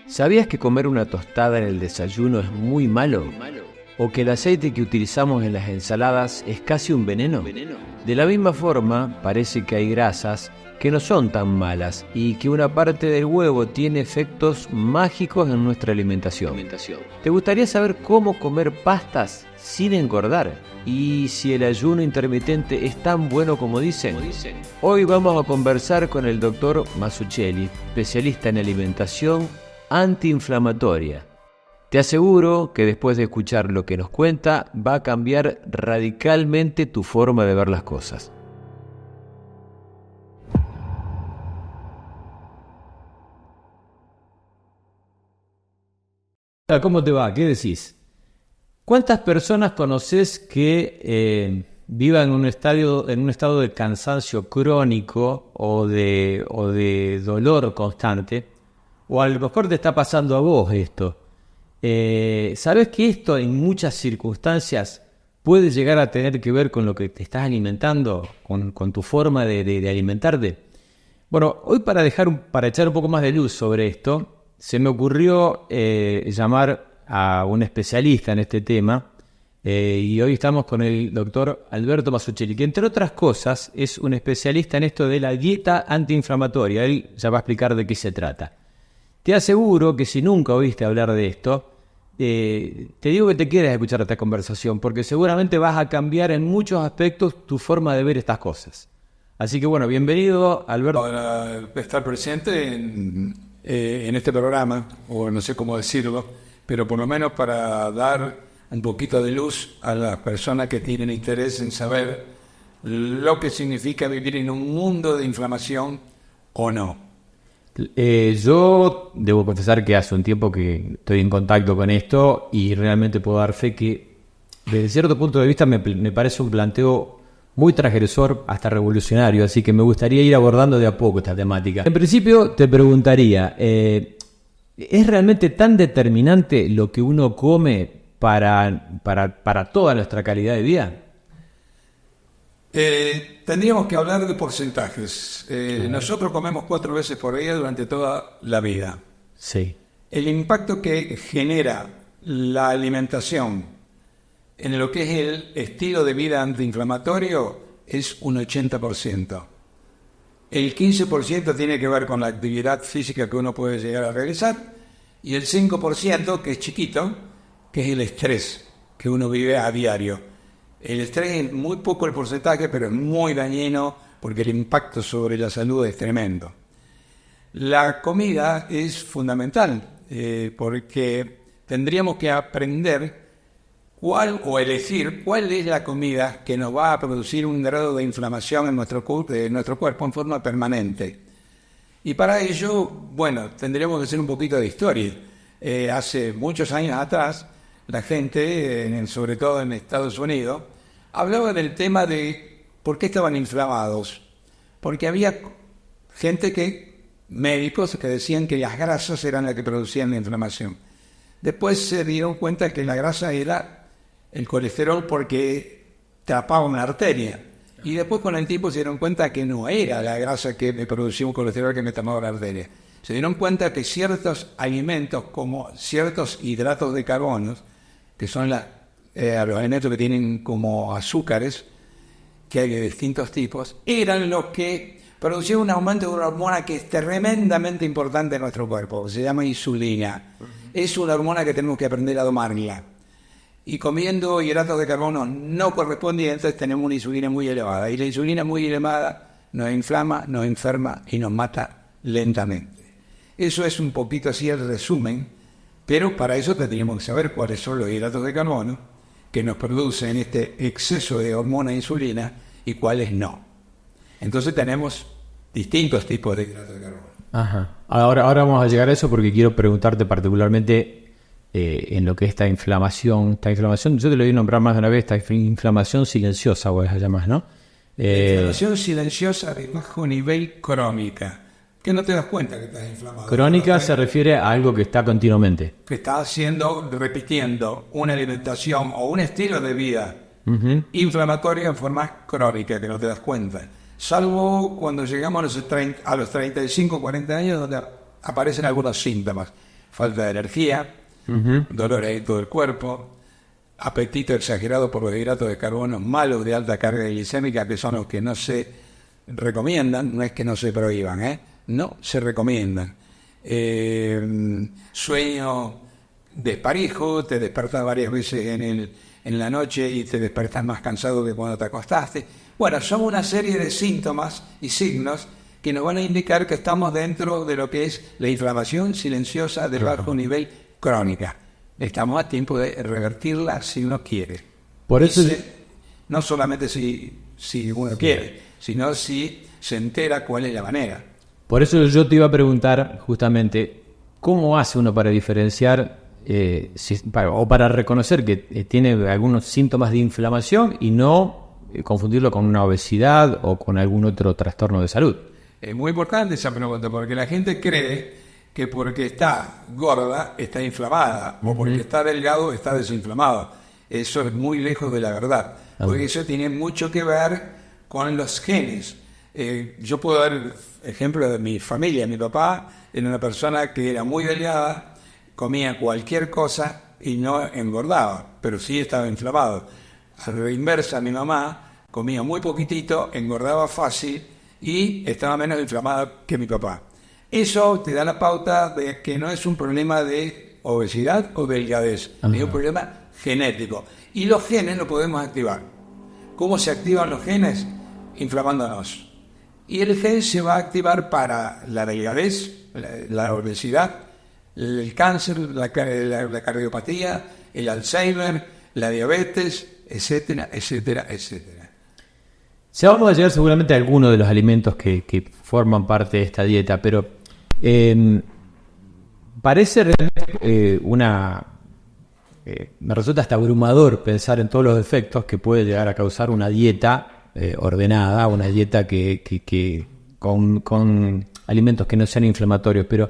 ¿Sabías que comer una tostada en el desayuno es muy malo? ¿O que el aceite que utilizamos en las ensaladas es casi un veneno? De la misma forma, parece que hay grasas que no son tan malas y que una parte del huevo tiene efectos mágicos en nuestra alimentación. ¿Te gustaría saber cómo comer pastas sin engordar? ¿Y si el ayuno intermitente es tan bueno como dicen? Hoy vamos a conversar con el Dr. Mazzucchelli, especialista en alimentación antiinflamatoria. Te aseguro que después de escuchar lo que nos cuenta, va a cambiar radicalmente tu forma de ver las cosas. ¿Cómo te va? ¿Qué decís? ¿Cuántas personas conoces que vivan en un estado de cansancio crónico o de dolor constante? O a lo mejor te está pasando a vos esto. ¿Sabes que esto en muchas circunstancias puede llegar a tener que ver con lo que te estás alimentando, con tu forma de alimentarte? Bueno, hoy para echar un poco más de luz sobre esto, se me ocurrió llamar a un especialista en este tema y hoy estamos con el doctor Alberto Mazzucchelli, que entre otras cosas es un especialista en esto de la dieta antiinflamatoria. Él ya va a explicar de qué se trata. Te aseguro que si nunca oíste hablar de esto, te digo que te quieras escuchar esta conversación, porque seguramente vas a cambiar en muchos aspectos tu forma de ver estas cosas. Así que bueno, bienvenido, Alberto. Para estar presente en este programa, o no sé cómo decirlo, pero por lo menos para dar un poquito de luz a las personas que tienen interés en saber lo que significa vivir en un mundo de inflamación o no. Yo debo confesar que hace un tiempo que estoy en contacto con esto y realmente puedo dar fe que desde cierto punto de vista me parece un planteo muy transgresor hasta revolucionario, así que me gustaría ir abordando de a poco esta temática. En principio te preguntaría, ¿es realmente tan determinante lo que uno come para toda nuestra calidad de vida? Tendríamos que hablar de porcentajes. Nosotros comemos 4 veces por día durante toda la vida. Sí. El impacto que genera la alimentación en lo que es el estilo de vida antiinflamatorio es un 80%. El 15% tiene que ver con la actividad física que uno puede llegar a realizar y el 5%, que es chiquito, que es el estrés que uno vive a diario. El estrés es muy poco el porcentaje, pero es muy dañino porque el impacto sobre la salud es tremendo. La comida es fundamental porque tendríamos que aprender elegir cuál es la comida que nos va a producir un grado de inflamación en nuestro cuerpo en forma permanente. Y para ello, bueno, tendríamos que hacer un poquito de historia. Hace muchos años atrás, la gente, sobre todo en Estados Unidos, hablaba del tema de por qué estaban inflamados. Porque había médicos que decían que las grasas eran las que producían la inflamación. Después se dieron cuenta que la grasa era el colesterol porque tapaba una arteria. Y después con el tiempo se dieron cuenta que no era la grasa que me producía un colesterol que me tapaba la arteria. Se dieron cuenta que ciertos alimentos como ciertos hidratos de carbono, que son los alimentos que tienen como azúcares, que hay de distintos tipos, eran los que producían un aumento de una hormona que es tremendamente importante en nuestro cuerpo, que se llama insulina. Es una hormona que tenemos que aprender a domarla. Y comiendo hidratos de carbono no correspondientes tenemos una insulina muy elevada. Y la insulina muy elevada nos inflama, nos enferma y nos mata lentamente. Eso es un poquito así el resumen, pero para eso tendríamos que saber cuáles son los hidratos de carbono que nos producen este exceso de hormona insulina y cuáles no. Entonces tenemos distintos tipos de hidratos de carbono. Ajá. Ahora vamos a llegar a eso porque quiero preguntarte particularmente en lo que es esta inflamación, yo te lo voy a nombrar más de una vez, esta inflamación silenciosa, vos la llamás, ¿no? Inflamación silenciosa de bajo nivel crónica, que no te das cuenta que estás inflamado. Crónica se refiere a algo que está continuamente. Que estás repitiendo una alimentación o un estilo de vida inflamatorio en forma crónica, que no te das cuenta. Salvo cuando llegamos a los 35, 40 años, donde aparecen algunos síntomas. falta de energía, dolores en todo el cuerpo, apetito exagerado por los hidratos de carbono malos de alta carga glicémica, que son los que no se recomiendan, no es que no se prohíban, no se recomiendan. Sueño desparejo, te despertas varias veces en la noche y te despertas más cansado que cuando te acostaste. Bueno, son una serie de síntomas y signos que nos van a indicar que estamos dentro de lo que es la inflamación silenciosa de bajo nivel crónica. Estamos a tiempo de revertirla si uno quiere. Por eso no solamente si uno quiere, sino si se entera cuál es la manera. Por eso yo te iba a preguntar justamente, ¿cómo hace uno para diferenciar o para reconocer que tiene algunos síntomas de inflamación y no confundirlo con una obesidad o con algún otro trastorno de salud? Es muy importante esa pregunta, porque la gente cree que porque está gorda está inflamada, o porque está delgado está desinflamado. Eso es muy lejos de la verdad, porque eso tiene mucho que ver con los genes. Yo puedo dar ejemplo de mi familia. Mi papá era una persona que era muy delgada, comía cualquier cosa y no engordaba, pero sí estaba inflamado. A la inversa, mi mamá comía muy poquitito, engordaba fácil y estaba menos inflamada que mi papá. Eso te da la pauta de que no es un problema de obesidad o delgadez, es un problema genético. Y los genes lo podemos activar. ¿Cómo se activan los genes? Inflamándonos. Y el gen se va a activar para la delgadez, la obesidad, el cáncer, la cardiopatía, el Alzheimer, la diabetes, etcétera, etcétera, etcétera. Ya vamos a llegar seguramente a algunos de los alimentos que forman parte de esta dieta, pero parece realmente me resulta hasta abrumador pensar en todos los efectos que puede llegar a causar una dieta ordenada, una dieta que con alimentos que no sean inflamatorios, pero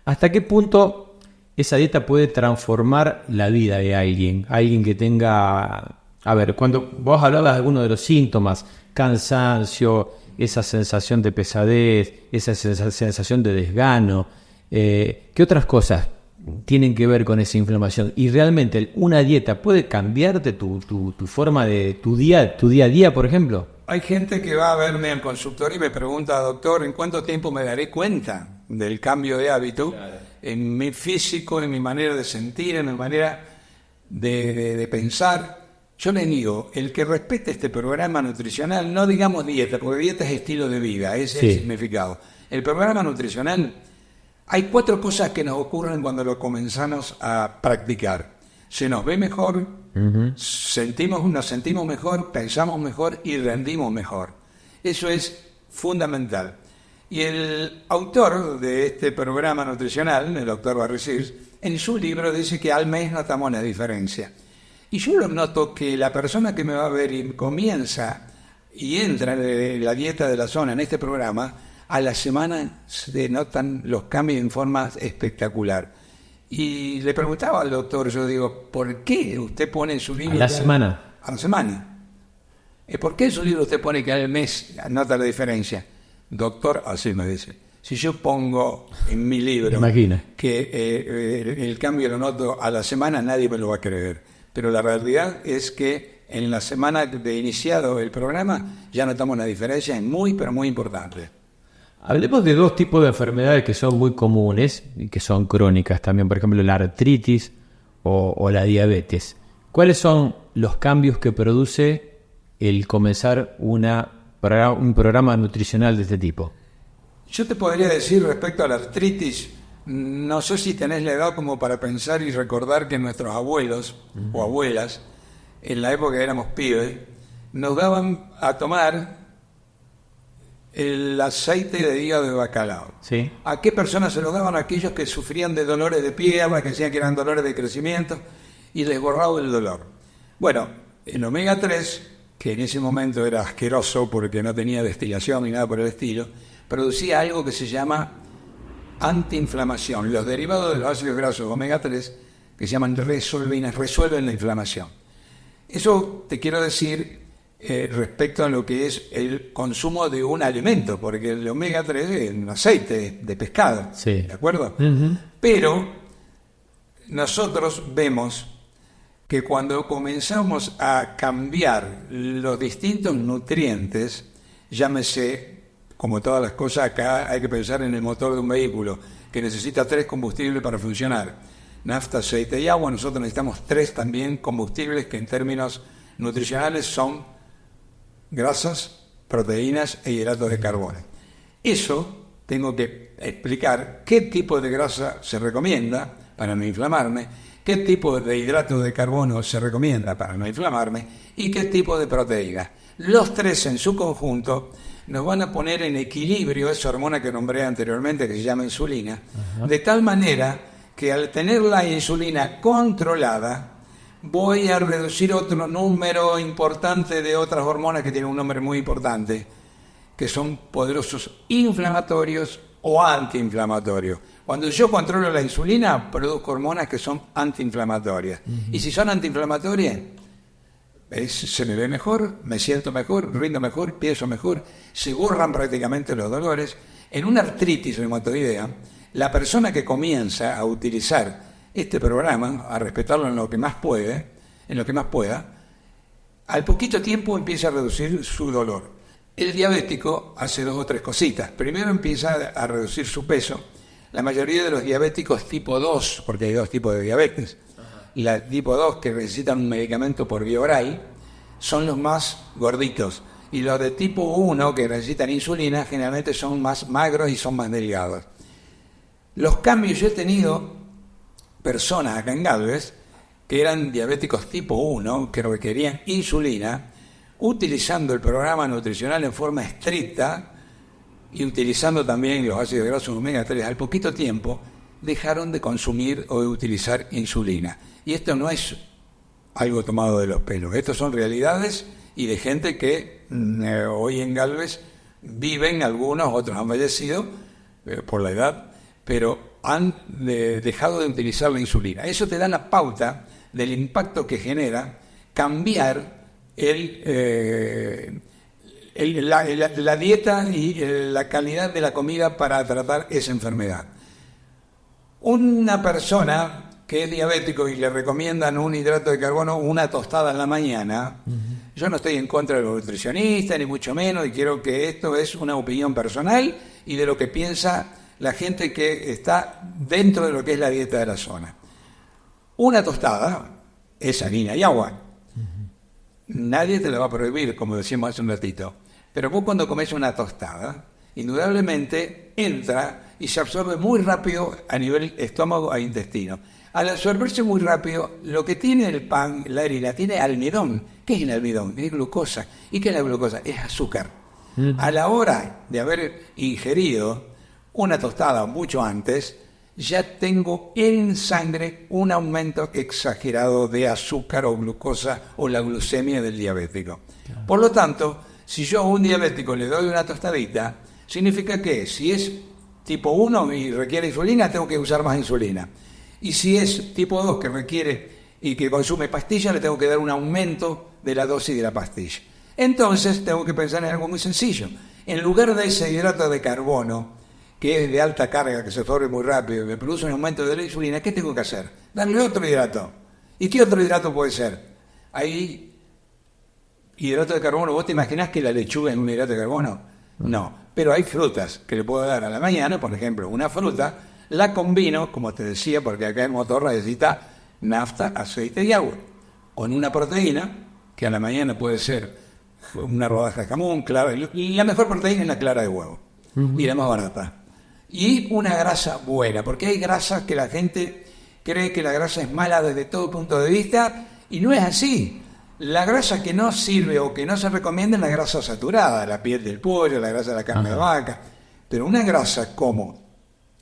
¿hasta qué punto esa dieta puede transformar la vida de alguien que tenga... A ver, cuando vos hablabas de algunos de los síntomas, cansancio, esa sensación de pesadez, esa sensación de desgano, ¿qué otras cosas tienen que ver con esa inflamación? Y realmente una dieta puede cambiarte tu forma de tu día a día, por ejemplo. Hay gente que va a verme al consultorio y me pregunta, doctor, ¿en cuánto tiempo me daré cuenta del cambio de hábito en mi físico, en mi manera de sentir, en mi manera de pensar? Yo le digo, el que respete este programa nutricional, no digamos dieta, porque dieta es estilo de vida, ese es el significado. El programa nutricional, hay 4 cosas que nos ocurren cuando lo comenzamos a practicar. Se nos ve mejor, nos sentimos mejor, pensamos mejor y rendimos mejor. Eso es fundamental. Y el autor de este programa nutricional, el doctor Barry Sears, en su libro dice que al mes notamos la diferencia. Y yo lo noto que la persona que me va a ver y comienza y entra en la dieta de la zona en este programa, a la semana se notan los cambios en forma espectacular. Y le preguntaba al doctor, yo digo, ¿por qué usted pone en su libro... A la semana. A la semana. ¿Por qué en su libro usted pone que al mes nota la diferencia? Doctor, así me dice. Si yo pongo en mi libro que el cambio lo noto a la semana, nadie me lo va a creer. Pero la realidad es que en la semana de iniciado el programa ya notamos una diferencia muy, pero muy importante. Hablemos de 2 tipos de enfermedades que son muy comunes y que son crónicas también, por ejemplo la artritis o la diabetes. ¿Cuáles son los cambios que produce el comenzar un programa nutricional de este tipo? Yo te podría decir respecto a la artritis, no sé si tenés la edad como para pensar y recordar que nuestros abuelos o abuelas, en la época que éramos pibes, nos daban a tomar el aceite de hígado de bacalao. ¿Sí? ¿A qué personas se lo daban? A aquellos que sufrían de dolores de pierna, que decían que eran dolores de crecimiento, y les borraba el dolor. Bueno, el omega 3, que en ese momento era asqueroso porque no tenía destilación ni nada por el estilo, producía algo que se llama antiinflamación. Los derivados de los ácidos grasos omega 3, que se llaman resolvinas, resuelven la inflamación. Eso te quiero decir respecto a lo que es el consumo de un alimento, porque el omega 3 es un aceite de pescado, sí. ¿De acuerdo? Uh-huh. Pero nosotros vemos que cuando comenzamos a cambiar los distintos nutrientes, llámese, como todas las cosas acá, hay que pensar en el motor de un vehículo, que necesita 3 combustibles para funcionar: nafta, aceite y agua. Nosotros necesitamos 3 también combustibles, que en términos nutricionales son grasas, proteínas e hidratos de carbono. Eso tengo que explicar qué tipo de grasa se recomienda para no inflamarme, qué tipo de hidrato de carbono se recomienda para no inflamarme y qué tipo de proteína. Los 3 en su conjunto nos van a poner en equilibrio esa hormona que nombré anteriormente, que se llama insulina, de tal manera que al tener la insulina controlada, voy a reducir otro número importante de otras hormonas que tienen un nombre muy importante, que son poderosos inflamatorios o antiinflamatorios. Cuando yo controlo la insulina, produzco hormonas que son antiinflamatorias. Y si son antiinflamatorias, se me ve mejor, me siento mejor, rindo mejor, pienso mejor, se borran prácticamente los dolores. En una artritis reumatoidea, la persona que comienza a utilizar este programa, a respetarlo en lo que más pueda, al poquito tiempo empieza a reducir su dolor. El diabético hace 2 o 3 cositas. Primero empieza a reducir su peso. La mayoría de los diabéticos tipo 2, porque hay 2 tipos de diabetes, la tipo 2, que necesitan un medicamento por vía oral, son los más gorditos. Y los de tipo 1, que necesitan insulina, generalmente son más magros y son más delgados. Los cambios, yo he tenido personas acá en Galvez que eran diabéticos tipo 1, que requerían insulina, utilizando el programa nutricional en forma estricta y utilizando también los ácidos grasos omega 3, al poquito tiempo dejaron de consumir o de utilizar insulina. Y esto no es algo tomado de los pelos, estos son realidades y de gente que hoy en Galvez viven, algunos, otros han fallecido por la edad, pero han dejado de utilizar la insulina. Eso te da la pauta del impacto que genera cambiar la dieta y la calidad de la comida para tratar esa enfermedad. Una persona que es diabético y le recomiendan un hidrato de carbono, una tostada en la mañana, yo no estoy en contra de los nutricionistas, ni mucho menos, y quiero que esto es una opinión personal y de lo que piensa la gente que está dentro de lo que es la dieta de la zona. Una tostada es harina y agua. Nadie te la va a prohibir, como decíamos hace un ratito. Pero vos cuando comes una tostada, indudablemente entra y se absorbe muy rápido a nivel estómago e intestino. Al absorberse muy rápido, lo que tiene el pan, la harina, tiene almidón. ¿Qué es el almidón? Es glucosa. ¿Y qué es la glucosa? Es azúcar. A la hora de haber ingerido una tostada mucho antes, ya tengo en sangre un aumento exagerado de azúcar o glucosa o la glucemia del diabético. Por lo tanto, si yo a un diabético le doy una tostadita, significa que si es tipo 1 y requiere insulina, tengo que usar más insulina. Y si es tipo 2 que requiere y que consume pastillas, le tengo que dar un aumento de la dosis de la pastilla. Entonces tengo que pensar en algo muy sencillo. En lugar de ese hidrato de carbono, que es de alta carga, que se absorbe muy rápido y me produce un aumento de la insulina, ¿qué tengo que hacer? Darle otro hidrato. ¿Y qué otro hidrato puede ser? Hay hidrato de carbono. ¿Vos te imaginás que la lechuga es un hidrato de carbono? No. Pero hay frutas que le puedo dar a la mañana, por ejemplo, una fruta, la combino, como te decía, porque acá el motor necesita nafta, aceite y agua, con una proteína, que a la mañana puede ser una rodaja de jamón, clara, y la mejor proteína es la clara de huevo, y la más barata. Y una grasa buena, porque hay grasas que la gente cree que la grasa es mala desde todo punto de vista, y no es así. La grasa que no sirve o que no se recomienda es la grasa saturada, la piel del pollo, la grasa de la carne de vaca. Pero una grasa como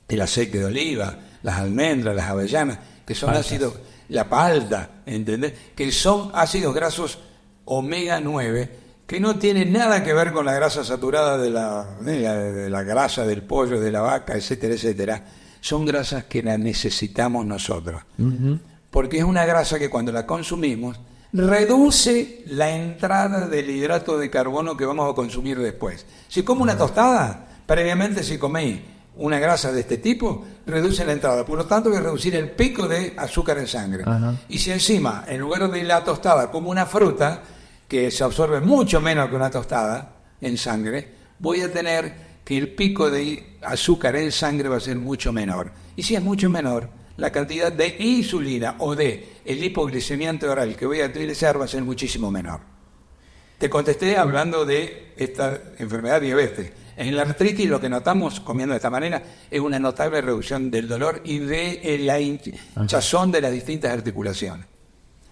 el aceite de oliva, las almendras, las avellanas, que son ácidos, la palta, ¿entendés? Que son ácidos grasos omega 9, que no tienen nada que ver con la grasa saturada de la grasa del pollo, de la vaca, etcétera, etcétera. Son grasas que las necesitamos nosotros. Porque es una grasa que cuando la consumimos reduce la entrada del hidrato de carbono que vamos a consumir después. Si como una tostada, previamente si comí una grasa de este tipo, reduce la entrada. Por lo tanto, voy a reducir el pico de azúcar en sangre. Ajá. Y si encima, en lugar de la tostada como una fruta, que se absorbe mucho menos que una tostada en sangre, voy a tener que el pico de azúcar en sangre va a ser mucho menor. Y si es mucho menor, la cantidad de insulina o de el hipoglicemiante oral que voy a utilizar va a ser muchísimo menor. Te contesté hablando de esta enfermedad diabetes. En la artritis lo que notamos comiendo de esta manera es una notable reducción del dolor y de la hinchazón de las distintas articulaciones.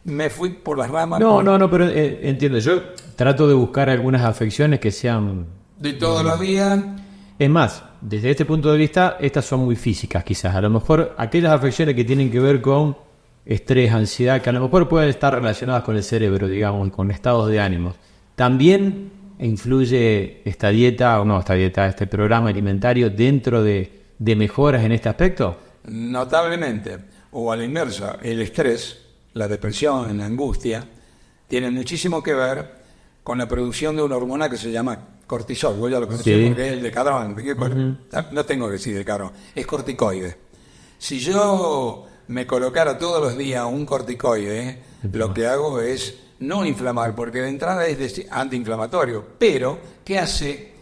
Me fui por las ramas. No, pero entiendo. Yo trato de buscar algunas afecciones que sean... de todos los días. Es más, desde este punto de vista, estas son muy físicas quizás. A lo mejor aquellas afecciones que tienen que ver con estrés, ansiedad, que a lo mejor pueden estar relacionadas con el cerebro, digamos, con estados de ánimo. ¿También influye este programa alimentario dentro de mejoras en este aspecto? Notablemente, o a la inversa, el estrés, la depresión, la angustia, tienen muchísimo que ver con la producción de una hormona que se llama cortisol. Vos ya lo conocés, sí, porque es el decadrón. No tengo que decir decadrón, es corticoide. Si yo me colocara todos los días un corticoide, lo que hago es no inflamar, porque de entrada es antiinflamatorio. Pero, ¿qué hace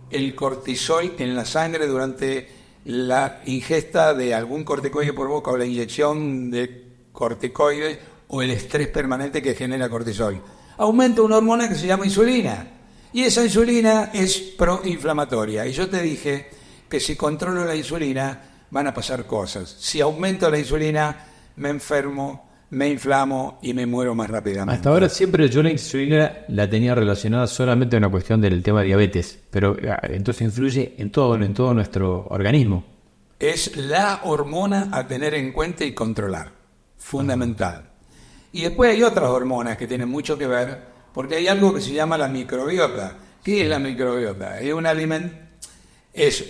el cortisol en la sangre durante la ingesta de algún corticoide por boca o la inyección de corticoides o el estrés permanente que genera cortisol? Aumenta una hormona que se llama insulina, y esa insulina es proinflamatoria. Y yo te dije que si controlo la insulina van a pasar cosas. Si aumento la insulina me enfermo, me inflamo y me muero más rápidamente. Hasta ahora siempre yo la insulina la tenía relacionada solamente a una cuestión del tema de diabetes, pero entonces influye en todo nuestro organismo. Es la hormona a tener en cuenta y controlar, fundamental. Y después hay otras hormonas que tienen mucho que ver, porque hay algo que se llama la microbiota. ¿Qué es la microbiota? Es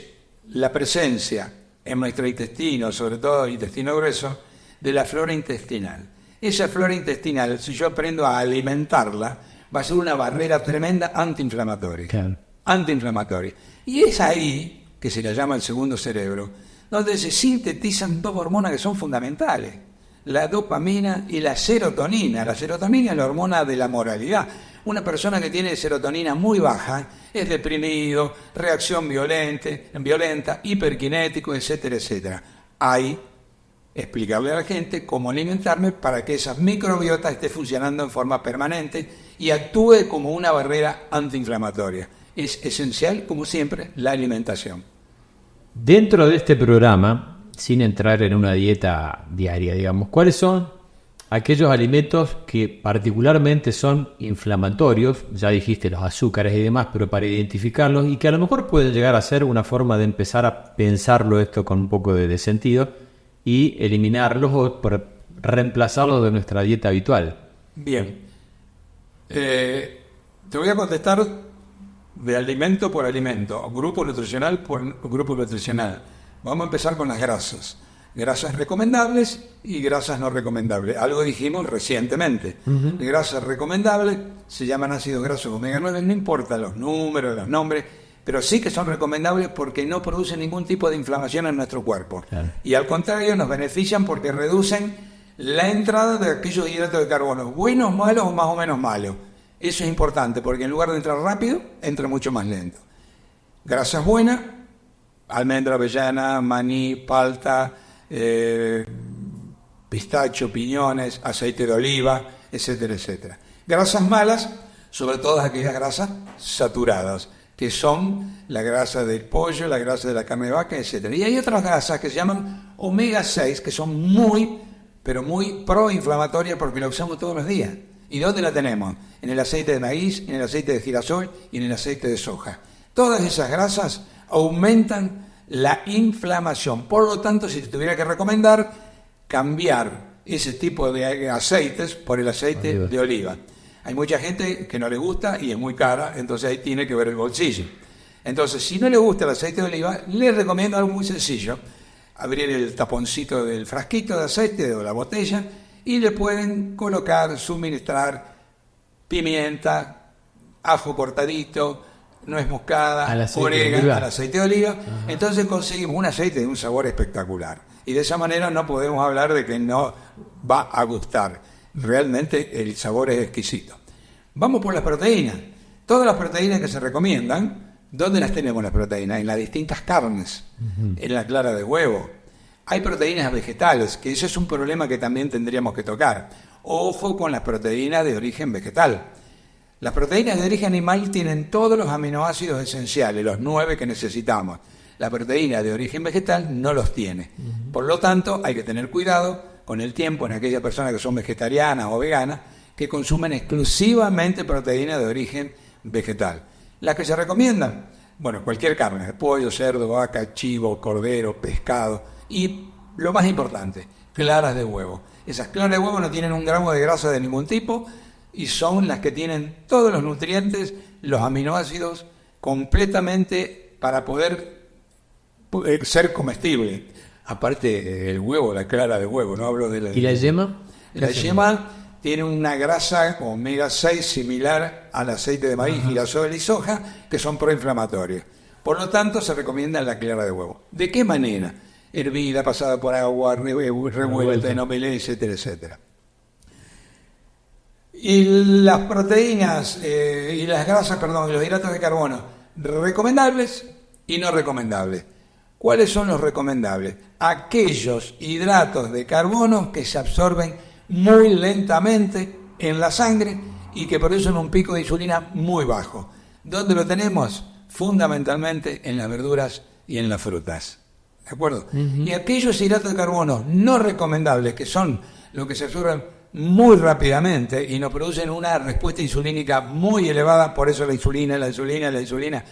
la presencia en nuestro intestino, sobre todo el intestino grueso, de la flora intestinal. Esa flora intestinal, si yo aprendo a alimentarla, va a ser una barrera tremenda antiinflamatoria. Claro. Antiinflamatoria. Y es ahí, que se le llama el segundo cerebro, donde se sintetizan dos hormonas que son fundamentales: la dopamina y la serotonina. La serotonina es la hormona de la moralidad. Una persona que tiene serotonina muy baja es deprimido, reacción violenta, hiperkinético, etcétera, etcétera. Hay explicarle a la gente cómo alimentarme para que esa microbiota esté funcionando en forma permanente y actúe como una barrera antiinflamatoria. Es esencial, como siempre, la alimentación. Dentro de este programa, sin entrar en una dieta diaria, digamos, ¿cuáles son aquellos alimentos que particularmente son inflamatorios? Ya dijiste los azúcares y demás, pero para identificarlos, y que a lo mejor pueden llegar a ser una forma de empezar a pensarlo esto con un poco de sentido y eliminarlos o reemplazarlos de nuestra dieta habitual. Bien. Te voy a contestar de alimento por alimento, grupo nutricional por grupo nutricional. Vamos a empezar con las grasas. Grasas recomendables y grasas no recomendables. Algo dijimos recientemente. Uh-huh. Grasas recomendables se llaman ácidos grasos omega 9, no importa los números, los nombres, pero sí que son recomendables porque no producen ningún tipo de inflamación en nuestro cuerpo. Claro. Y al contrario, nos benefician porque reducen la entrada de aquellos hidratos de carbono, buenos, malos o más o menos malos. Eso es importante porque en lugar de entrar rápido, entra mucho más lento. Grasas buenas: almendra, avellana, maní, palta, pistacho, piñones, aceite de oliva, etcétera, etcétera. Grasas malas, sobre todo aquellas grasas saturadas, que son la grasa del pollo, la grasa de la carne de vaca, etcétera. Y hay otras grasas que se llaman omega 6, que son muy, pero muy proinflamatorias porque la usamos todos los días. ¿Y dónde la tenemos? En el aceite de maíz, en el aceite de girasol y en el aceite de soja. Todas esas grasas aumentan la inflamación. Por lo tanto, si te tuviera que recomendar, cambiar ese tipo de aceites por el aceite de oliva. Hay mucha gente que no le gusta y es muy cara, entonces ahí tiene que ver el bolsillo. Entonces, si no le gusta el aceite de oliva, le recomiendo algo muy sencillo: abrir el taponcito del frasquito de aceite o la botella y le pueden colocar, suministrar pimienta, ajo cortadito, nuez moscada, orégano, al aceite de oliva. Entonces conseguimos un aceite de un sabor espectacular. Y de esa manera no podemos hablar de que no va a gustar. Realmente el sabor es exquisito. Vamos por las proteínas. Todas las proteínas que se recomiendan, ¿dónde las tenemos las proteínas? En las distintas carnes, en la clara de huevo. Hay proteínas vegetales, que ese es un problema que también tendríamos que tocar. Ojo con las proteínas de origen vegetal. Las proteínas de origen animal tienen todos los aminoácidos esenciales, los 9 que necesitamos. La proteína de origen vegetal no los tiene. Por lo tanto, hay que tener cuidado con el tiempo en aquellas personas que son vegetarianas o veganas que consumen exclusivamente proteína de origen vegetal. Las que se recomiendan, bueno, cualquier carne, pollo, cerdo, vaca, chivo, cordero, pescado y, lo más importante, claras de huevo. Esas claras de huevo no tienen un gramo de grasa de ningún tipo y son las que tienen todos los nutrientes, los aminoácidos completamente para poder ser comestible. Aparte el huevo, la clara de huevo, no hablo de la... ¿Y la yema? La yema tiene una grasa omega 6 similar al aceite de maíz, girasol y soja, que son proinflamatorios. Por lo tanto, se recomienda la clara de huevo. ¿De qué manera? Hervida, pasada por agua, revuelta en omelette, etcétera, etcétera. Y las proteínas y las grasas, y los hidratos de carbono, recomendables y no recomendables. ¿Cuáles son los recomendables? Aquellos hidratos de carbono que se absorben muy lentamente en la sangre y que producen un pico de insulina muy bajo. ¿Dónde lo tenemos? Fundamentalmente en las verduras y en las frutas. ¿De acuerdo? Y aquellos hidratos de carbono no recomendables, que son los que se absorben muy rápidamente y nos producen una respuesta insulínica muy elevada, por eso la insulina,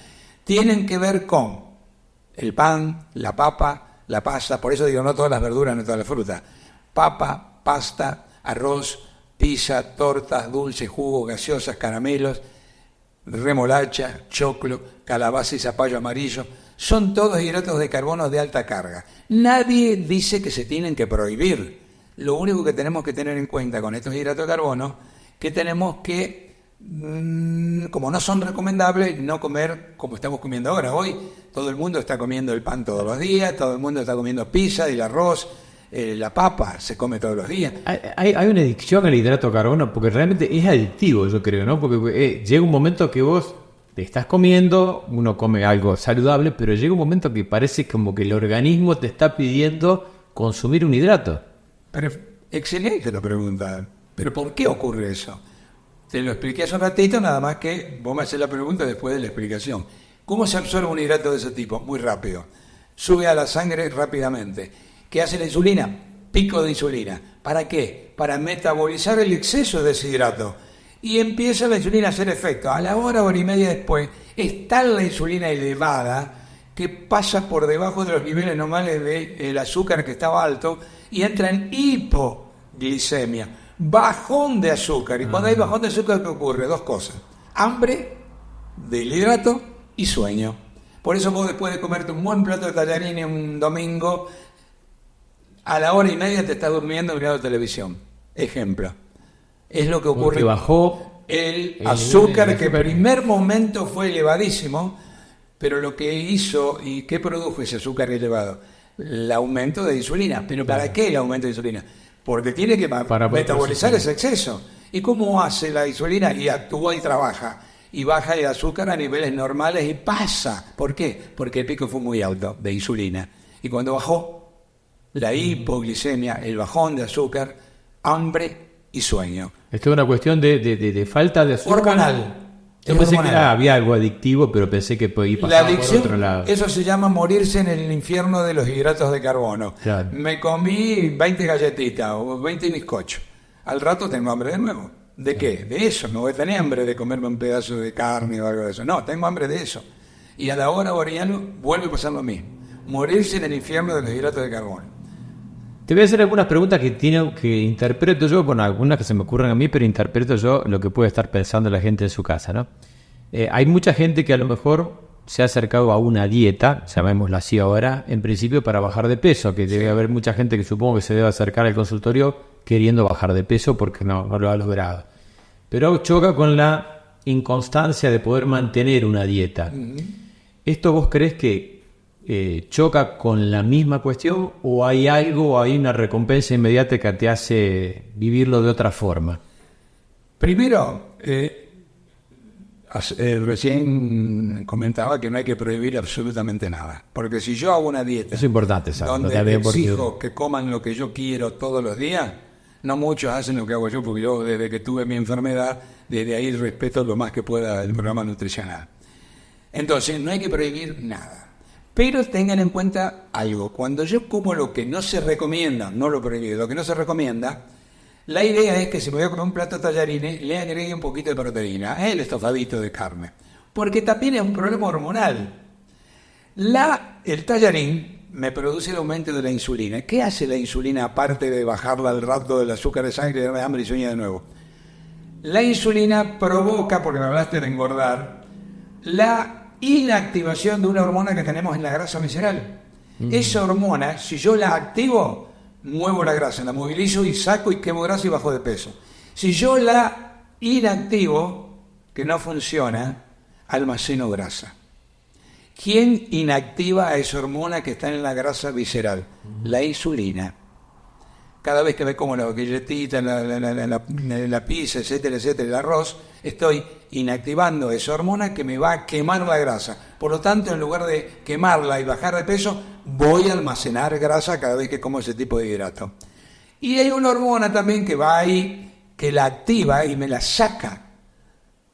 tienen que ver con el pan, la papa, la pasta, por eso digo no todas las verduras, no todas las frutas, papa, pasta, arroz, pizza, tortas, dulces, jugos, gaseosas, caramelos, remolacha, choclo, calabaza y zapallo amarillo, son todos hidratos de carbono de alta carga. Nadie dice que se tienen que prohibir. Lo único que tenemos que tener en cuenta con estos hidratos de carbono, que tenemos que, como no son recomendables, no comer como estamos comiendo ahora. Hoy todo el mundo está comiendo el pan todos los días, todo el mundo está comiendo pizza, el arroz, la papa se come todos los días. Hay una adicción al hidrato de carbono porque realmente es adictivo, yo creo, ¿no? Porque llega un momento que vos te estás comiendo, uno come algo saludable, pero llega un momento que parece como que el organismo te está pidiendo consumir un hidrato. Pero excelente la pregunta. ¿Pero por qué ocurre eso? Te lo expliqué hace un ratito, nada más que vos me haces la pregunta después de la explicación. ¿Cómo se absorbe un hidrato de ese tipo? Muy rápido. Sube a la sangre rápidamente. ¿Qué hace la insulina? Pico de insulina. ¿Para qué? Para metabolizar el exceso de ese hidrato. Y empieza la insulina a hacer efecto. A la hora y media después, está la insulina elevada que pasa por debajo de los niveles normales del azúcar que estaba alto y entra en hipoglicemia, bajón de azúcar. Y cuando hay bajón de azúcar, ¿qué ocurre? Dos cosas: hambre del hidrato y sueño. Por eso vos, después de comerte un buen plato de tallarines un domingo, a la hora y media te estás durmiendo mirando televisión. Ejemplo. Es lo que ocurre. Porque bajó el azúcar, que en primer momento fue elevadísimo, pero lo que hizo y qué produjo ese azúcar elevado, el aumento de insulina. ¿Pero para qué el aumento de insulina? Porque tiene que metabolizar ese exceso. ¿Y cómo hace la insulina? Y actúa y trabaja. Y baja el azúcar a niveles normales y pasa. ¿Por qué? Porque el pico fue muy alto de insulina. Y cuando bajó, la hipoglicemia, el bajón de azúcar, hambre y sueño. Esto es una cuestión de falta de azúcar. Hormonal. Yo pensé que había algo adictivo, pero pensé que podía pasar por otro lado. Eso se llama morirse en el infierno de los hidratos de carbono. Claro. Me comí 20 galletitas o 20 bizcochos. Al rato tengo hambre de nuevo. ¿De qué? De eso. No voy a tener hambre de comerme un pedazo de carne o algo de eso. No, tengo hambre de eso. Y a la hora oriano vuelve a pasar lo mismo. Morirse en el infierno de los hidratos de carbono. Te voy a hacer algunas preguntas que interpreto yo, bueno, algunas que se me ocurren a mí, pero interpreto yo lo que puede estar pensando la gente en su casa, ¿no? Hay mucha gente que a lo mejor se ha acercado a una dieta, llamémosla así ahora, en principio para bajar de peso, que debe haber mucha gente que supongo que se debe acercar al consultorio queriendo bajar de peso porque no lo ha logrado. Pero choca con la inconstancia de poder mantener una dieta. ¿Esto vos crees que choca con la misma cuestión o hay algo, o hay una recompensa inmediata que te hace vivirlo de otra forma? Primero, recién comentaba que no hay que prohibir absolutamente nada, porque si yo hago una dieta es importante, ¿sabes? donde exijo que coman lo que yo quiero todos los días, no muchos hacen lo que hago yo, porque yo desde que tuve mi enfermedad, desde ahí respeto lo más que pueda el programa nutricional. Entonces no hay que prohibir nada, pero tengan en cuenta algo: cuando yo como lo que no se recomienda, no lo prohibido, lo que no se recomienda, la idea es que si me voy a comer un plato de tallarines, le agregue un poquito de proteína, el estofadito de carne, porque también es un problema hormonal. El tallarín me produce el aumento de la insulina. ¿Qué hace la insulina aparte de bajarla al rato del azúcar de sangre, darme hambre y sueño de nuevo? La insulina provoca, porque me hablaste de engordar, la inactivación de una hormona que tenemos en la grasa visceral. Esa hormona, si yo la activo, muevo la grasa, la movilizo y saco y quemo grasa y bajo de peso. Si yo la inactivo, que no funciona, almaceno grasa. ¿Quién inactiva a esa hormona que está en la grasa visceral? La insulina. Cada vez que me como la galletita, la pizza, etcétera, etcétera, el arroz, estoy inactivando esa hormona que me va a quemar la grasa. Por lo tanto, en lugar de quemarla y bajar de peso, voy a almacenar grasa cada vez que como ese tipo de hidrato. Y hay una hormona también que va ahí, que la activa y me la saca.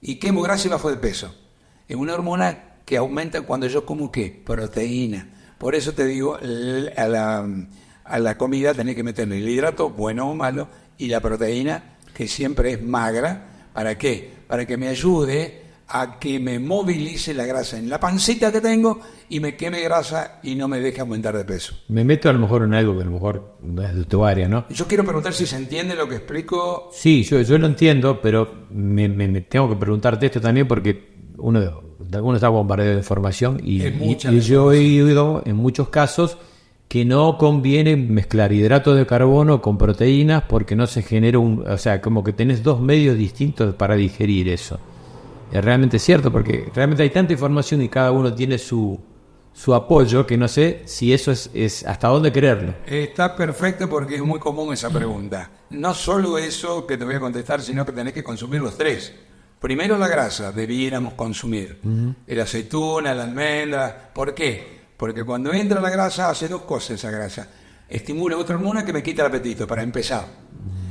Y quemo grasa y bajo de peso. Es una hormona que aumenta cuando yo como, ¿qué? Proteína. Por eso te digo, a la comida tenés que meterle el hidrato, bueno o malo, y la proteína, que siempre es magra. ¿Para qué? Para que me ayude a que me movilice la grasa en la pancita que tengo y me queme grasa y no me deje aumentar de peso. Me meto a lo mejor en algo que a lo mejor no es de tu área, ¿no? Yo quiero preguntar si se entiende lo que explico. Sí, yo lo entiendo, pero me tengo que preguntarte esto también porque uno está bombardeado de información y yo he oído en muchos casos que no conviene mezclar hidratos de carbono con proteínas porque no se genera o sea, como que tenés dos medios distintos para digerir eso. Es realmente cierto, porque realmente hay tanta información y cada uno tiene su apoyo que no sé si eso es hasta dónde creerlo. Está perfecto, porque es muy común esa pregunta. No solo eso que te voy a contestar, sino que tenés que consumir los tres. Primero la grasa, debiéramos consumir. El aceituna, la almendra. ¿Por qué? Porque cuando entra la grasa hace dos cosas esa grasa. Estimula otra hormona que me quita el apetito, para empezar.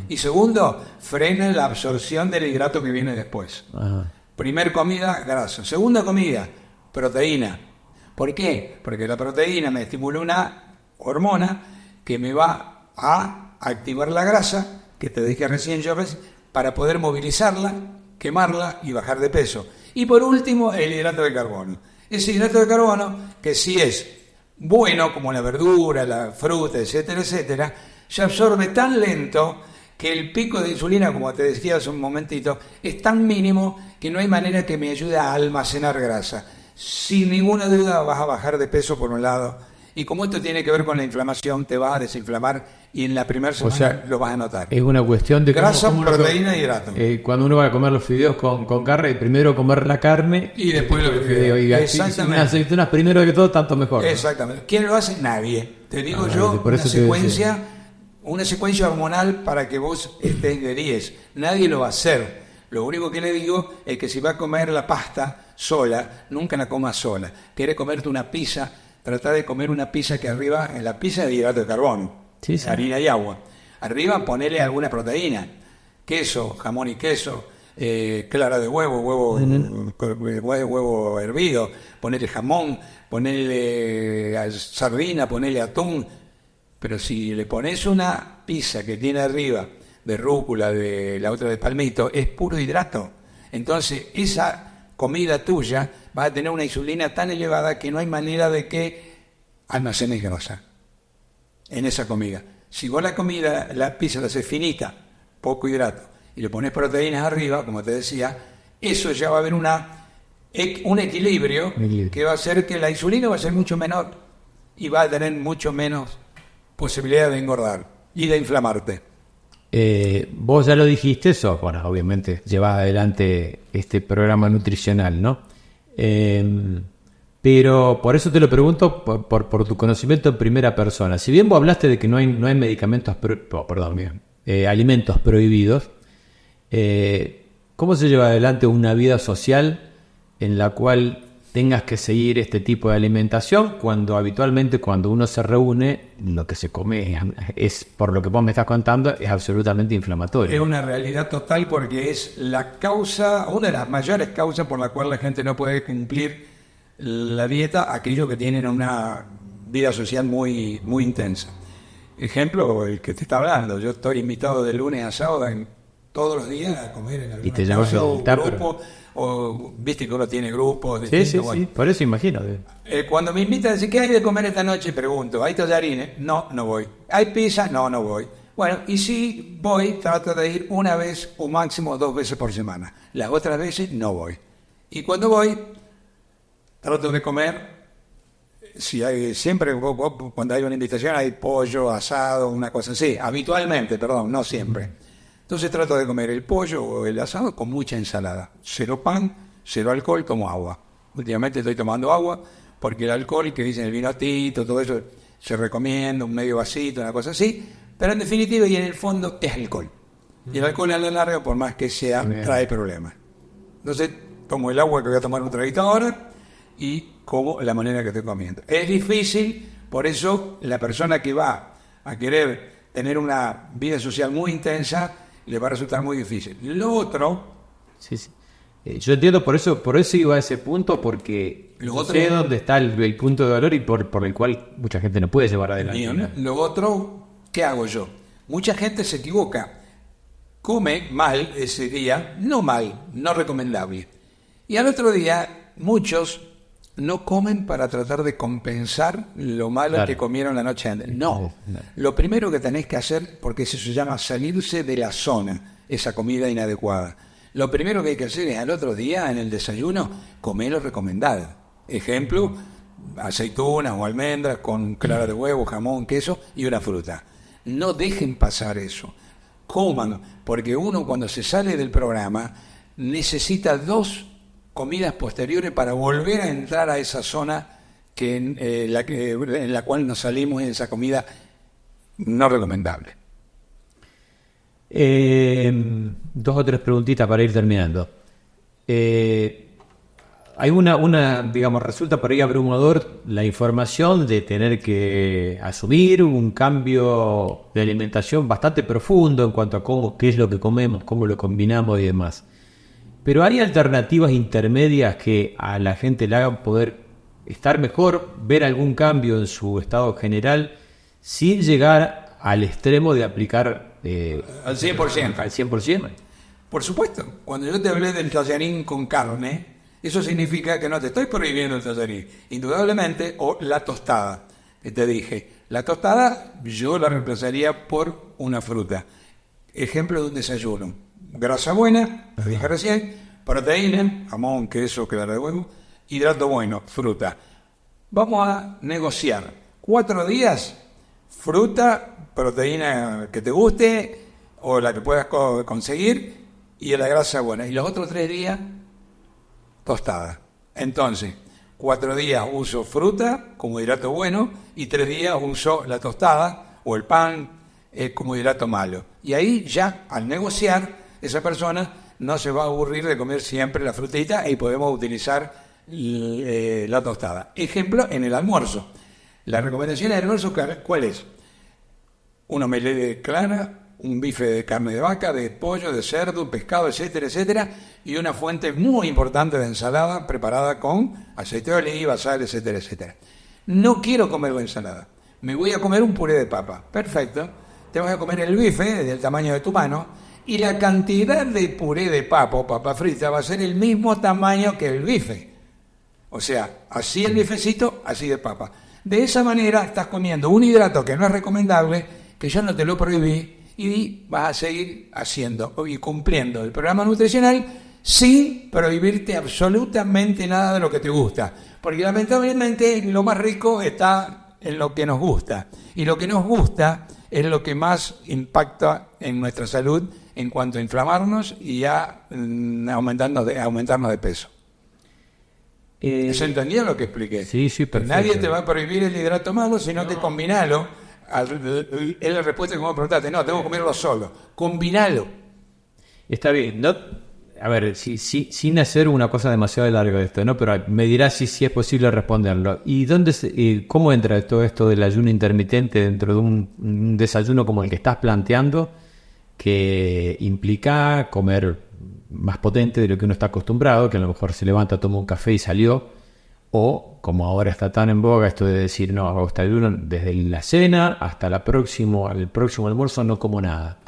Y segundo, frena la absorción del hidrato que viene después. Primer comida, grasa. Segunda comida, proteína. ¿Por qué? Porque la proteína me estimula una hormona que me va a activar la grasa, que te dije recién yo, para poder movilizarla, quemarla y bajar de peso. Y por último, el hidrato de carbono. Ese hidrato de carbono, que sí es bueno, como la verdura, la fruta, etcétera, etcétera, se absorbe tan lento que el pico de insulina, como te decía hace un momentito, es tan mínimo que no hay manera que me ayude a almacenar grasa. Sin ninguna duda vas a bajar de peso por un lado, y como esto tiene que ver con la inflamación, te vas a desinflamar y en la primera semana lo vas a notar. Es una cuestión de grasa, proteína y hidrato. Cuando uno va a comer los fideos con carne, primero comer la carne y después los fideos. Exactamente. Las aceitunas primero que todo, tanto mejor. Exactamente. ¿Quién lo hace? Nadie. Te digo yo, una secuencia hormonal para que vos estés de 10. Nadie lo va a hacer. Lo único que le digo es que si va a comer la pasta sola, nunca la comas sola. Quieres comerte una pizza, trata de comer una pizza que arriba, en la pizza de hidrato de carbono, harina y agua. Arriba ponele alguna proteína, queso, jamón y queso, clara de huevo hervido, ponele jamón, ponele sardina, ponele atún. Pero si le pones una pizza que tiene arriba de rúcula, de la otra de palmito, es puro hidrato. Entonces esa comida tuya va a tener una insulina tan elevada que no hay manera de que almacenes grasa en esa comida. Si vos la pizza la haces finita, poco hidrato, y le pones proteínas arriba, como te decía, eso ya va a haber un equilibrio que va a hacer que la insulina va a ser mucho menor y va a tener mucho menos posibilidad de engordar y de inflamarte. Vos ya lo dijiste, bueno, obviamente llevas adelante este programa nutricional, ¿no? Pero por eso te lo pregunto por tu conocimiento en primera persona. Si bien vos hablaste de que no hay medicamentos, alimentos prohibidos, ¿cómo se lleva adelante una vida social en la cual tengas que seguir este tipo de alimentación cuando habitualmente cuando uno se reúne lo que se come es, por lo que vos me estás contando, es absolutamente inflamatorio? Es una realidad total porque es la causa, una de las mayores causas por la cual la gente no puede cumplir la dieta, aquellos que tienen una vida social muy, muy intensa. Ejemplo, el que te está hablando, yo estoy invitado de lunes a sábado todos los días a comer en algún grupo. O viste que uno tiene grupos. Sí, por eso imagino. Cuando me invitan a decir, ¿qué hay de comer esta noche? Pregunto, ¿hay tallarines? No voy. ¿Hay pizza? No voy. Bueno, y si voy, trato de ir una vez o máximo 2 veces por semana. Las otras veces no voy. Y cuando voy, trato de comer. Si hay, siempre cuando hay una invitación hay pollo, asado, una cosa así. Habitualmente, perdón, no siempre. Entonces trato de comer el pollo o el asado con mucha ensalada. 0 pan, 0 alcohol, tomo agua. Últimamente estoy tomando agua porque el alcohol, que dicen el vino tinto, todo eso, se recomienda, un medio vasito, una cosa así. Pero en definitiva y en el fondo es alcohol. Y el alcohol a la larga, por más que sea, trae problemas. Entonces tomo el agua que voy a tomar un traguito ahora y como la manera que estoy comiendo. Es difícil, por eso la persona que va a querer tener una vida social muy intensa, le va a resultar muy difícil. Lo otro... Sí. Yo entiendo, por eso iba a ese punto, porque sé dónde está el punto de dolor y por el cual mucha gente no puede llevar adelante. Lo otro, ¿qué hago yo? Mucha gente se equivoca. Come mal ese día, no recomendable. Y al otro día, muchos no comen para tratar de compensar lo malo que comieron la noche antes. No. Lo primero que tenés que hacer, porque eso se llama salirse de la zona, esa comida inadecuada. Lo primero que hay que hacer es al otro día, en el desayuno, comer lo recomendado. Ejemplo, aceitunas o almendras con clara de huevo, jamón, queso y una fruta. No dejen pasar eso. Coman, porque uno cuando se sale del programa necesita 2 comidas posteriores para volver a entrar a esa zona en la cual nos salimos, en esa comida no recomendable. 2 o 3 preguntitas para ir terminando. Hay digamos, resulta por ahí abrumador la información de tener que asumir un cambio de alimentación bastante profundo en cuanto a qué es lo que comemos, cómo lo combinamos y demás. Pero hay alternativas intermedias que a la gente le hagan poder estar mejor, ver algún cambio en su estado general, sin llegar al extremo de aplicar al 100%. Al 100%. Por supuesto, cuando yo te hablé del tallarín con carne, eso significa que no te estoy prohibiendo el tallarín, indudablemente, o la tostada, que te dije. La tostada yo la reemplazaría por una fruta. Ejemplo de un desayuno. Grasa buena, lo dije recién, proteína, jamón, queso, clara de huevo, hidrato bueno, fruta. Vamos a negociar 4 días, fruta, proteína que te guste o la que puedas conseguir y la grasa buena. Y los otros 3 días, tostada. Entonces, 4 días uso fruta como hidrato bueno y 3 días uso la tostada o el pan como hidrato malo. Y ahí ya, al negociar, esa persona no se va a aburrir de comer siempre la frutita y podemos utilizar la tostada. Ejemplo, en el almuerzo. La recomendación del almuerzo, ¿cuál es? Una omelette clara, un bife de carne de vaca, de pollo, de cerdo, pescado, etcétera, etcétera, y una fuente muy importante de ensalada preparada con aceite de oliva, sal, etcétera, etcétera. No quiero comer la ensalada, me voy a comer un puré de papa. Perfecto, te vas a comer el bife del tamaño de tu mano, y la cantidad de puré de papa o papa frita va a ser el mismo tamaño que el bife. O sea, así el bifecito, así de papa. De esa manera estás comiendo un hidrato que no es recomendable, que yo no te lo prohibí, y vas a seguir haciendo y cumpliendo el programa nutricional sin prohibirte absolutamente nada de lo que te gusta. Porque lamentablemente lo más rico está en lo que nos gusta. Y lo que nos gusta es lo que más impacta en nuestra salud en cuanto a inflamarnos y a aumentarnos de peso. ¿Se entendía lo que expliqué? Sí, perfecto. Nadie te va a prohibir el hidrato malo, sino que combinalo. Es la respuesta que vos me preguntaste. No, tengo que comerlo solo. Combinalo. Está bien. No, a ver, sin hacer una cosa demasiado larga de esto, ¿no? Pero me dirás si es posible responderlo. ¿Y cómo entra todo esto del ayuno intermitente dentro de un desayuno como el que estás planteando, que implica comer más potente de lo que uno está acostumbrado, que a lo mejor se levanta, toma un café y salió, o como ahora está tan en boga esto de decir, no, hago este ayuno desde la cena hasta el próximo almuerzo no como nada?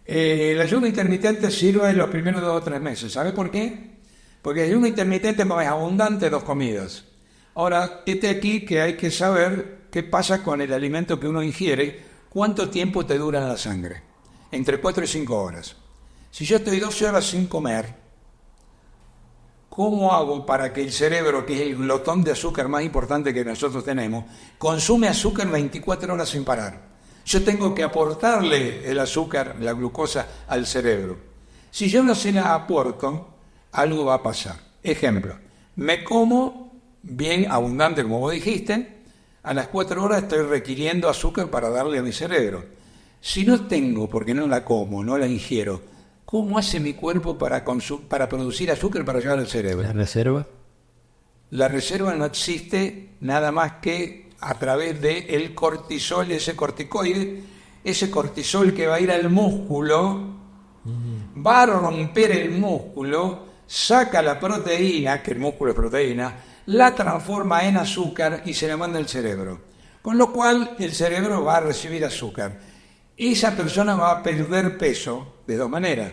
El ayuno intermitente sirve los primeros 2 o 3 meses. ¿Sabe por qué? Porque el ayuno intermitente es abundante 2 comidas. Ahora, aquí que hay que saber qué pasa con el alimento que uno ingiere, cuánto tiempo te dura en la sangre. Entre 4 y 5 horas. Si yo estoy 12 horas sin comer, ¿cómo hago para que el cerebro, que es el glotón de azúcar más importante que nosotros tenemos, consume azúcar 24 horas sin parar? Yo tengo que aportarle el azúcar, la glucosa, al cerebro. Si yo no se la aporto, algo va a pasar. Ejemplo, me como bien abundante, como vos dijiste, a las 4 horas estoy requiriendo azúcar para darle a mi cerebro. Si no tengo, porque no la como, no la ingiero, ¿cómo hace mi cuerpo para producir azúcar para llevar al cerebro? ¿La reserva? La reserva no existe nada más que a través del cortisol, ese corticoide, ese cortisol que va a ir al músculo, va a romper el músculo, saca la proteína, que el músculo es proteína, la transforma en azúcar y se la manda al cerebro. Con lo cual el cerebro va a recibir azúcar. Esa persona va a perder peso de 2 maneras.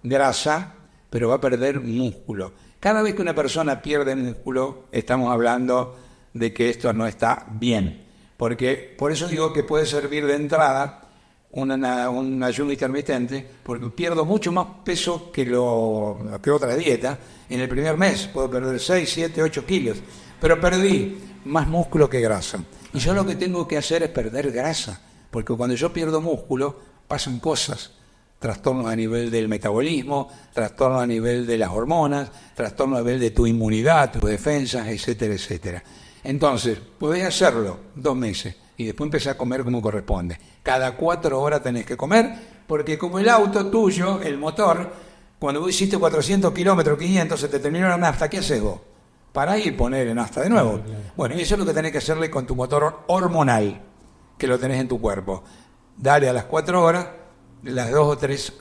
Grasa, pero va a perder músculo. Cada vez que una persona pierde músculo, estamos hablando de que esto no está bien. Porque por eso digo que puede servir de entrada un ayuno intermitente, porque pierdo mucho más peso que otra dieta. En el primer mes puedo perder 6, 7, 8 kilos, pero perdí más músculo que grasa. Y yo lo que tengo que hacer es perder grasa, porque cuando yo pierdo músculo pasan cosas. Trastornos a nivel del metabolismo, trastornos a nivel de las hormonas, trastornos a nivel de tu inmunidad, tus defensas, etcétera, etcétera. Entonces, podés hacerlo 2 meses y después empezar a comer como corresponde. Cada 4 horas tenés que comer, porque como el auto tuyo, el motor, cuando vos hiciste 400 kilómetros, 500, se te terminó la nafta, ¿qué haces vos? Pará y poner en nafta de nuevo. Bueno, y eso es lo que tenés que hacerle con tu motor hormonal, que lo tenés en tu cuerpo. Dale a las 4 horas las 2 o 3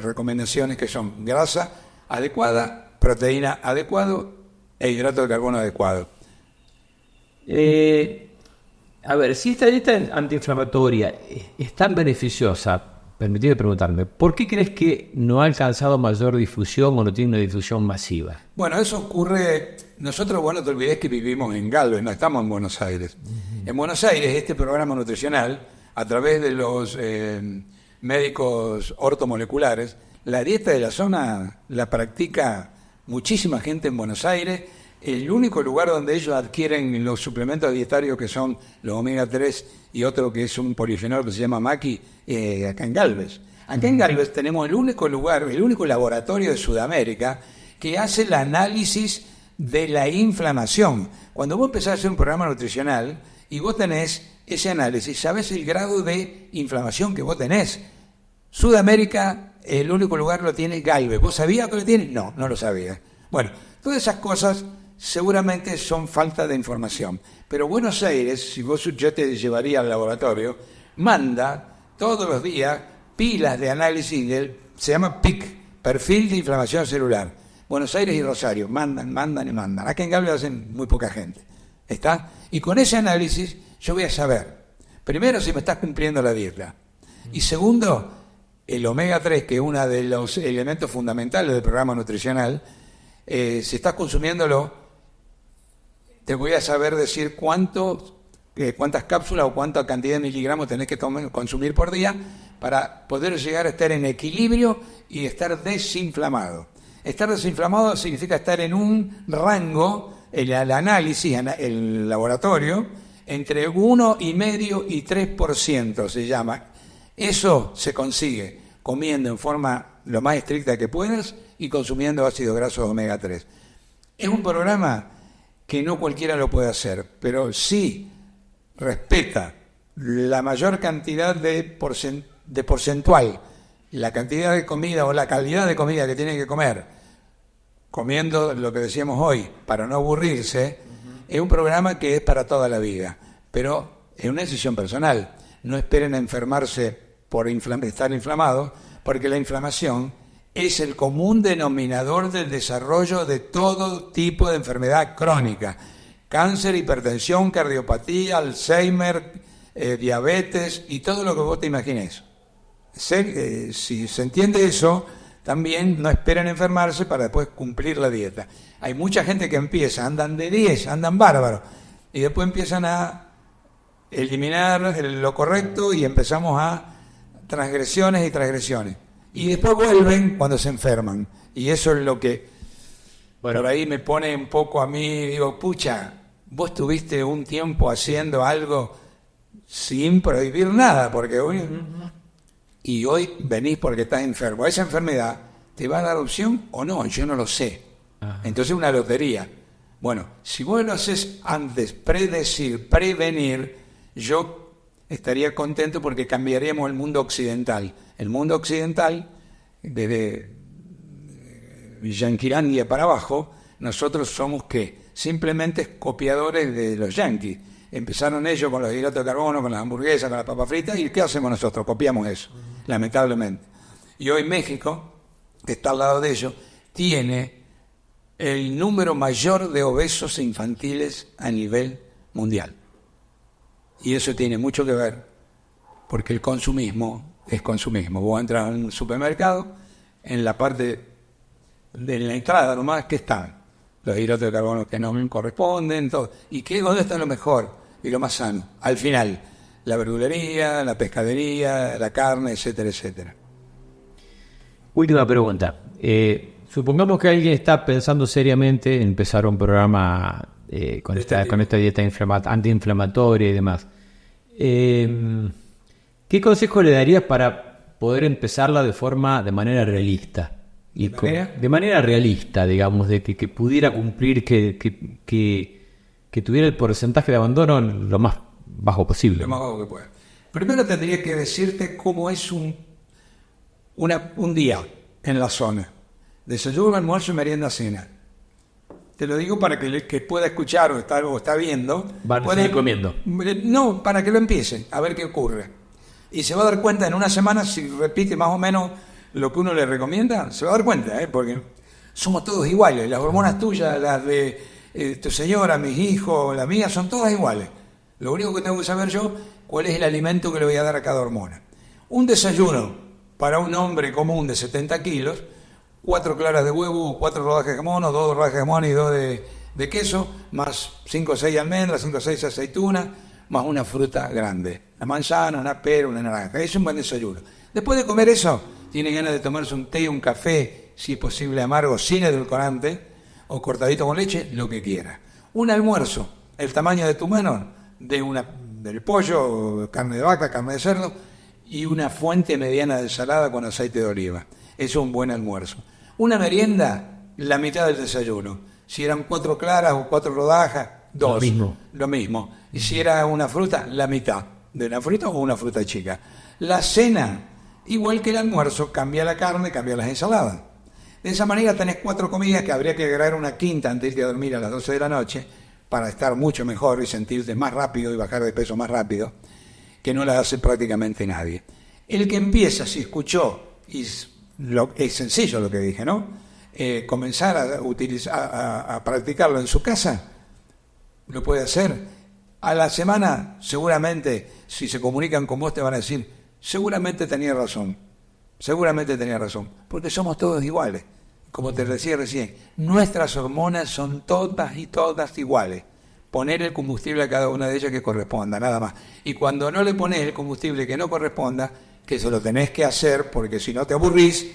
recomendaciones, que son grasa adecuada, proteína adecuado e hidrato de carbono adecuado. A ver, si esta dieta antiinflamatoria es tan beneficiosa, permitidme preguntarme, ¿por qué crees que no ha alcanzado mayor difusión o no tiene una difusión masiva? Bueno, eso ocurre. Nosotros, no te olvides que vivimos en Galvez, no estamos en Buenos Aires. En Buenos Aires, este programa nutricional, a través de los médicos ortomoleculares, la dieta de la zona la practica muchísima gente en Buenos Aires. El único lugar donde ellos adquieren los suplementos dietarios, que son los omega 3 y otro que es un polifenol que se llama Maqui, acá en Galvez. Acá en Galvez tenemos el único lugar, el único laboratorio de Sudamérica que hace el análisis de la inflamación. Cuando vos empezás a hacer un programa nutricional y vos tenés ese análisis, sabés el grado de inflamación que vos tenés. Sudamérica, el único lugar lo tiene Galvez. ¿Vos sabías que lo tiene? No, no lo sabía. Bueno, todas esas cosas seguramente son falta de información. Pero Buenos Aires, si yo te llevaría al laboratorio, manda todos los días pilas de análisis se llama PIC, Perfil de Inflamación Celular. Buenos Aires y Rosario, mandan. Acá en Galvez hacen muy poca gente. ¿Está? Y con ese análisis yo voy a saber, primero, si me estás cumpliendo la dieta. Y segundo, el omega 3, que es uno de los elementos fundamentales del programa nutricional, si estás consumiéndolo, te voy a saber decir cuántas cápsulas o cuánta cantidad de miligramos tenés que consumir por día para poder llegar a estar en equilibrio y estar desinflamado. Estar desinflamado significa estar en un rango, el análisis, el laboratorio, entre 1,5 y 3% se llama. Eso se consigue comiendo en forma lo más estricta que puedas y consumiendo ácidos grasos omega 3. Es un programa que no cualquiera lo puede hacer, pero sí respeta la mayor cantidad de porcentual, la cantidad de comida o la calidad de comida que tiene que comer, comiendo lo que decíamos hoy, para no aburrirse. Es un programa que es para toda la vida, pero es una decisión personal. No esperen a enfermarse por estar inflamados, porque la inflamación es el común denominador del desarrollo de todo tipo de enfermedad crónica. Cáncer, hipertensión, cardiopatía, Alzheimer, diabetes y todo lo que vos te imagines. Si se entiende eso, también no esperen enfermarse para después cumplir la dieta. Hay mucha gente que empieza, andan de 10, andan bárbaros, y después empiezan a eliminar lo correcto y empezamos a transgresiones y transgresiones. Y después vuelven cuando se enferman. Y eso es lo que por ahí me pone un poco a mí, digo, pucha, vos tuviste un tiempo haciendo algo sin prohibir nada, porque hoy, y hoy venís porque estás enfermo. Esa enfermedad te va a dar opción o no, yo no lo sé. Ajá. Entonces una lotería. Bueno, si vos lo haces antes, predecir, prevenir, yo estaría contento porque cambiaríamos el mundo occidental. El mundo occidental, desde Yanquilandia para abajo, nosotros somos ¿qué? Simplemente copiadores de los yanquis. Empezaron ellos con los hidratos de carbono, con las hamburguesas, con las papas fritas, y ¿qué hacemos nosotros? Copiamos eso, lamentablemente. Y hoy México, que está al lado de ellos, tiene el número mayor de obesos infantiles a nivel mundial. Y eso tiene mucho que ver, porque el consumismo es consumismo. Vos entras en un supermercado, en la parte de la entrada nomás, ¿qué están? Los hidratos de carbono que no me corresponden, todo. ¿Y dónde está lo mejor y lo más sano? Al final, la verdulería, la pescadería, la carne, etcétera, etcétera. Última pregunta. Supongamos que alguien está pensando seriamente en empezar un programa con esta dieta antiinflamatoria y demás. ¿Qué consejo le darías para poder empezarla de manera realista? De manera realista, digamos, de que pudiera cumplir, que tuviera el porcentaje de abandono lo más bajo posible. Lo más bajo que pueda. Primero tendría que decirte cómo es un día en la zona. Desayuno, almuerzo, merienda, cena. Te lo digo para que el que pueda escuchar o está viendo... Van a seguir comiendo. No, para que lo empiece, a ver qué ocurre. Y se va a dar cuenta en una semana, si repite más o menos lo que uno le recomienda, se va a dar cuenta, porque somos todos iguales. Las hormonas tuyas, las de tu señora, mis hijos, las mías, son todas iguales. Lo único que tengo que saber yo, cuál es el alimento que le voy a dar a cada hormona. Un desayuno para un hombre común de 70 kilos, 4 claras de huevo, 4 rodajas de jamón, o 2 rodajas de jamón y 2 de queso, más 5 o 6 almendras, 5 o 6 aceitunas, más una fruta grande. Una manzana, una pera, una naranja. Es un buen desayuno. Después de comer eso, tiene ganas de tomarse un té, un café, si es posible amargo, sin edulcorante, o cortadito con leche, lo que quiera. Un almuerzo, el tamaño de tu mano, del pollo, carne de vaca, carne de cerdo, y una fuente mediana de ensalada con aceite de oliva. Eso es un buen almuerzo. Una merienda, la mitad del desayuno. Si eran 4 claras o 4 rodajas, 2. Lo mismo. Y si era una fruta, la mitad de una fruta o una fruta chica. La cena, igual que el almuerzo, cambia la carne, cambia las ensaladas. De esa manera tenés 4 comidas que habría que agregar una quinta antes de irte a dormir a las 12 de la noche para estar mucho mejor y sentirte más rápido y bajar de peso más rápido, que no la hace prácticamente nadie. El que empieza, si escuchó, y es sencillo lo que dije, ¿no? Comenzar a practicarlo en su casa, lo puede hacer. A la semana, seguramente, si se comunican con vos, te van a decir, seguramente tenía razón, porque somos todos iguales. Como te decía recién, nuestras hormonas son todas iguales. Poner el combustible a cada una de ellas que corresponda, nada más. Y cuando no le pones el combustible que no corresponda, que eso lo tenés que hacer, porque si no te aburrís,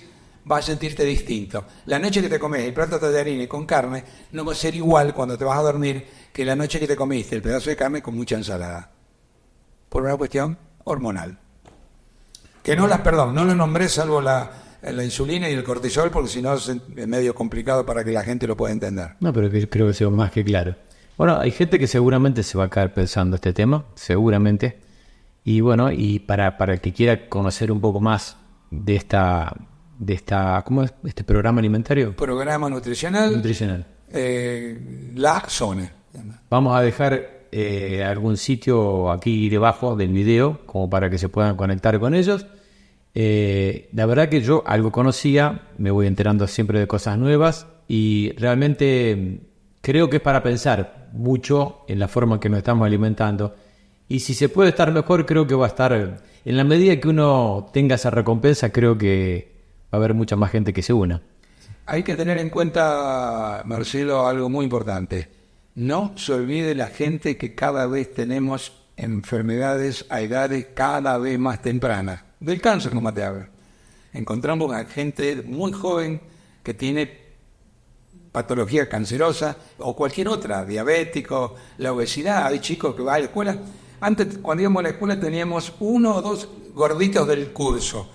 vas a sentirte distinto. La noche que te comes el plato de tallarines con carne no va a ser igual cuando te vas a dormir que la noche que te comiste el pedazo de carne con mucha ensalada. Por una cuestión hormonal. Que no lo nombré salvo la insulina y el cortisol, porque si no es medio complicado para que la gente lo pueda entender. No, pero creo que sea más que claro. Bueno, hay gente que seguramente se va a quedar pensando este tema, seguramente. Y bueno, y para el que quiera conocer un poco más de esta ¿cómo es? ¿Este programa alimentario? Programa nutricional. La Zona. Vamos a dejar algún sitio aquí debajo del video, como para que se puedan conectar con ellos. La verdad que yo algo conocía, me voy enterando siempre de cosas nuevas y realmente creo que es para pensar mucho en la forma en que nos estamos alimentando. Y si se puede estar mejor, creo que va a estar... En la medida que uno tenga esa recompensa, creo que va a haber mucha más gente que se una. Hay que tener en cuenta, Marcelo, algo muy importante. No se olvide la gente que cada vez tenemos enfermedades a edades cada vez más tempranas. Del cáncer, como te hablo. Encontramos a gente muy joven que tiene patología cancerosa o cualquier otra, diabético, la obesidad. Hay chicos que van a la escuela. Antes, cuando íbamos a la escuela, teníamos 1 o 2 gorditos del curso.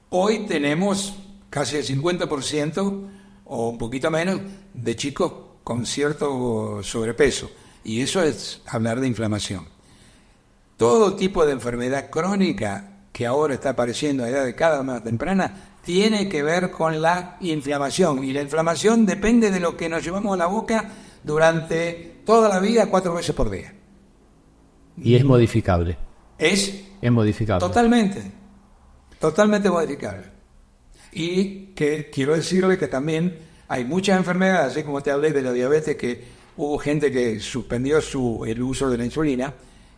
Hoy tenemos casi el 50% o un poquito menos de chicos con cierto sobrepeso. Y eso es hablar de inflamación. Todo tipo de enfermedad crónica que ahora está apareciendo a edad de cada vez más temprana tiene que ver con la inflamación. Y la inflamación depende de lo que nos llevamos a la boca durante toda la vida, 4 veces por día. Y es modificable. Es modificable. Totalmente modificable. Y que quiero decirle que también hay muchas enfermedades, así como te hablé de la diabetes, que hubo gente que suspendió el uso de la insulina,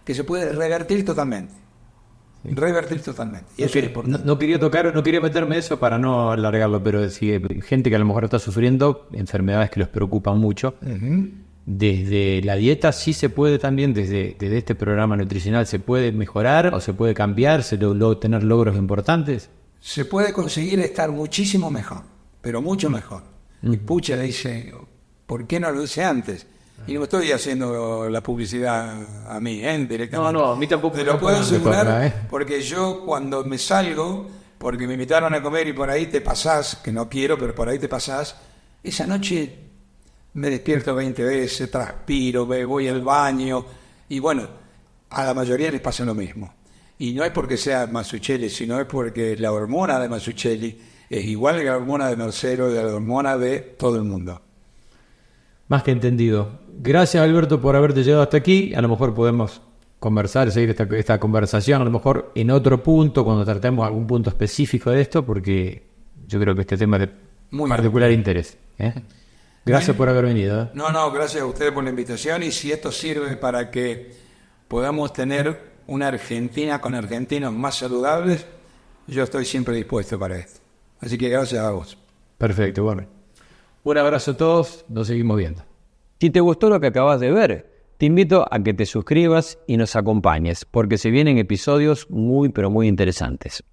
que se puede revertir totalmente. Sí. Y eso es importante. No quería meterme eso para no alargarlo, pero si hay gente que a lo mejor está sufriendo enfermedades que los preocupan mucho. Uh-huh. Desde la dieta sí se puede también, desde este programa nutricional, ¿se puede mejorar o se puede cambiar, tener logros importantes? Se puede conseguir estar muchísimo mejor, pero mucho mejor. Y pucha, dice, ¿por qué no lo hice antes? Y no me estoy haciendo la publicidad a mí, directamente. No, a mí tampoco. Te lo puedo asegurar, porque yo cuando me salgo, porque me invitaron a comer y por ahí te pasás, que no quiero, pero por ahí te pasás, esa noche me despierto 20 veces, transpiro, voy al baño, y bueno, a la mayoría les pasa lo mismo. Y no es porque sea Mazzucchelli, sino es porque la hormona de Mazzucchelli es igual que la hormona de Mercero, de la hormona de todo el mundo. Más que entendido. Gracias, Alberto, por haberte llegado hasta aquí. A lo mejor podemos conversar, seguir esta conversación, a lo mejor en otro punto, cuando tratemos algún punto específico de esto, porque yo creo que este tema es de muy particular interés. Gracias por haber venido. No, gracias a ustedes por la invitación, y si esto sirve para que podamos tener una Argentina con argentinos más saludables, yo estoy siempre dispuesto para esto. Así que gracias a vos. Perfecto, bueno. Un abrazo a todos, nos seguimos viendo. Si te gustó lo que acabas de ver, te invito a que te suscribas y nos acompañes, porque se vienen episodios muy, pero muy interesantes.